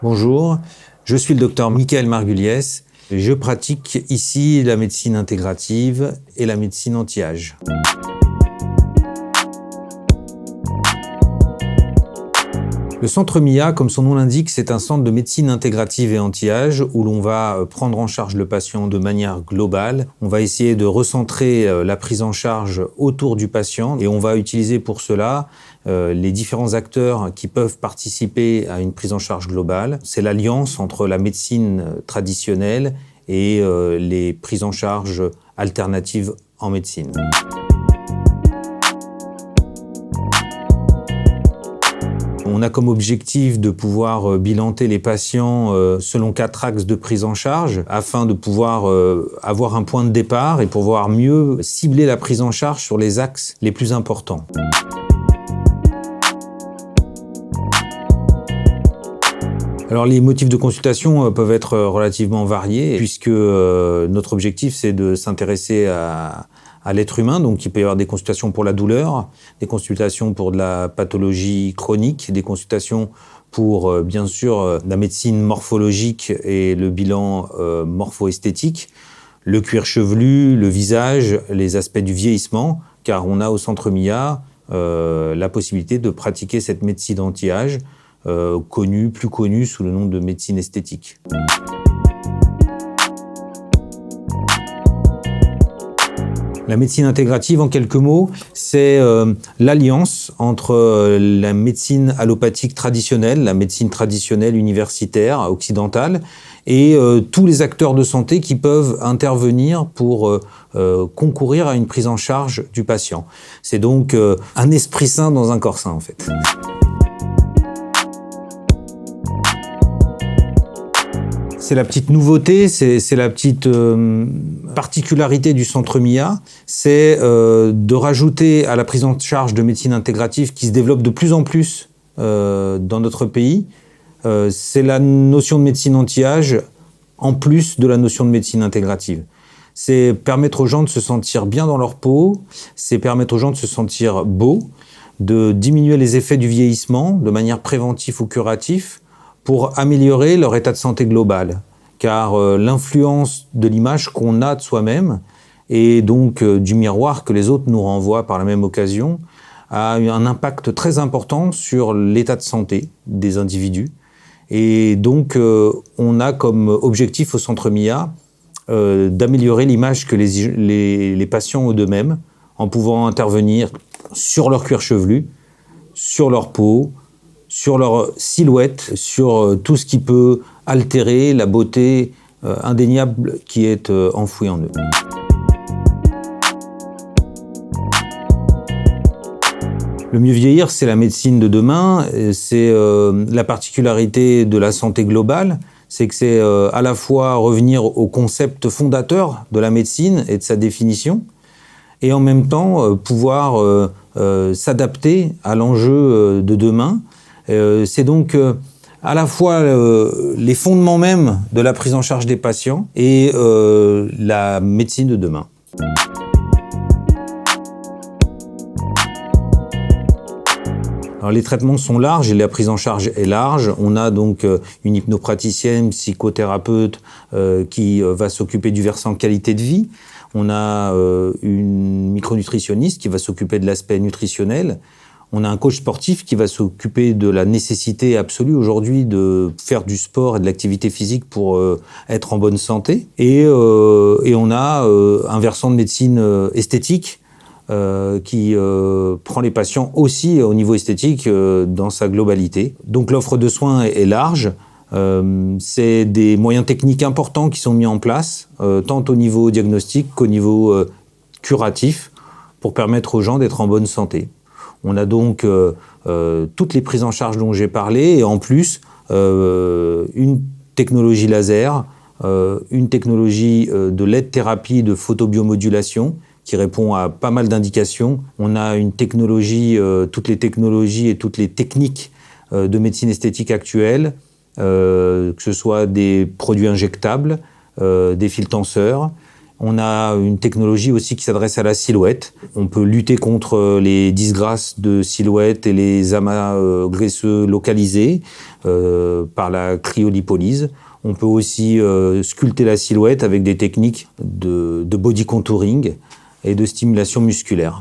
Bonjour, je suis le docteur Michael Margulies. Je pratique ici la médecine intégrative et la médecine anti-âge. Le centre MIA, comme son nom l'indique, c'est un centre de médecine intégrative et anti-âge où l'on va prendre en charge le patient de manière globale. On va essayer de recentrer la prise en charge autour du patient et on va utiliser pour cela les différents acteurs qui peuvent participer à une prise en charge globale. C'est l'alliance entre la médecine traditionnelle et les prises en charge alternatives en médecine. On a comme objectif de pouvoir bilanter les patients selon 4 axes de prise en charge afin de pouvoir avoir un point de départ et pouvoir mieux cibler la prise en charge sur les axes les plus importants. Alors les motifs de consultation peuvent être relativement variés puisque notre objectif c'est de s'intéresser à l'être humain, donc il peut y avoir des consultations pour la douleur, des consultations pour de la pathologie chronique, des consultations pour bien sûr la médecine morphologique et le bilan morpho-esthétique, le cuir chevelu, le visage, les aspects du vieillissement, car on a au centre MIA la possibilité de pratiquer cette médecine anti-âge, plus connue sous le nom de médecine esthétique. La médecine intégrative, en quelques mots, c'est l'alliance entre la médecine allopathique traditionnelle, la médecine traditionnelle universitaire, occidentale, et tous les acteurs de santé qui peuvent intervenir pour concourir à une prise en charge du patient. C'est donc un esprit sain dans un corps sain, en fait. C'est la petite nouveauté, c'est la petite particularité du centre MIA, c'est de rajouter à la prise en charge de médecine intégrative qui se développe de plus en plus dans notre pays, c'est la notion de médecine anti-âge en plus de la notion de médecine intégrative. C'est permettre aux gens de se sentir bien dans leur peau, c'est permettre aux gens de se sentir beaux, de diminuer les effets du vieillissement de manière préventive ou curative, pour améliorer leur état de santé global. Car l'influence de l'image qu'on a de soi-même et donc du miroir que les autres nous renvoient par la même occasion a un impact très important sur l'état de santé des individus. Et donc on a comme objectif au centre MIA d'améliorer l'image que les patients ont d'eux-mêmes en pouvant intervenir sur leur cuir chevelu, sur leur peau, sur leur silhouette, sur tout ce qui peut altérer la beauté indéniable qui est enfouie en eux. Le mieux vieillir, c'est la médecine de demain, c'est la particularité de la santé globale, c'est que c'est à la fois revenir au concept fondateur de la médecine et de sa définition, et en même temps pouvoir s'adapter à l'enjeu de demain. C'est donc à la fois les fondements même de la prise en charge des patients et la médecine de demain. Alors, les traitements sont larges et la prise en charge est large. On a donc une hypnopraticienne, psychothérapeute qui va s'occuper du versant qualité de vie. On a une micronutritionniste qui va s'occuper de l'aspect nutritionnel. On a un coach sportif qui va s'occuper de la nécessité absolue aujourd'hui de faire du sport et de l'activité physique pour être en bonne santé. Et on a un versant de médecine esthétique qui prend les patients aussi au niveau esthétique dans sa globalité. Donc l'offre de soins est large. C'est des moyens techniques importants qui sont mis en place, tant au niveau diagnostic qu'au niveau curatif, pour permettre aux gens d'être en bonne santé. On a donc toutes les prises en charge dont j'ai parlé et en plus une technologie laser, une technologie de LED-thérapie de photobiomodulation qui répond à pas mal d'indications. On a une technologie, toutes les technologies et toutes les techniques de médecine esthétique actuelles, que ce soit des produits injectables, des fils tenseurs, On a une technologie aussi qui s'adresse à la silhouette. On peut lutter contre les disgrâces de silhouette et les amas graisseux localisés par la cryolipolyse. On peut aussi sculpter la silhouette avec des techniques de body contouring et de stimulation musculaire.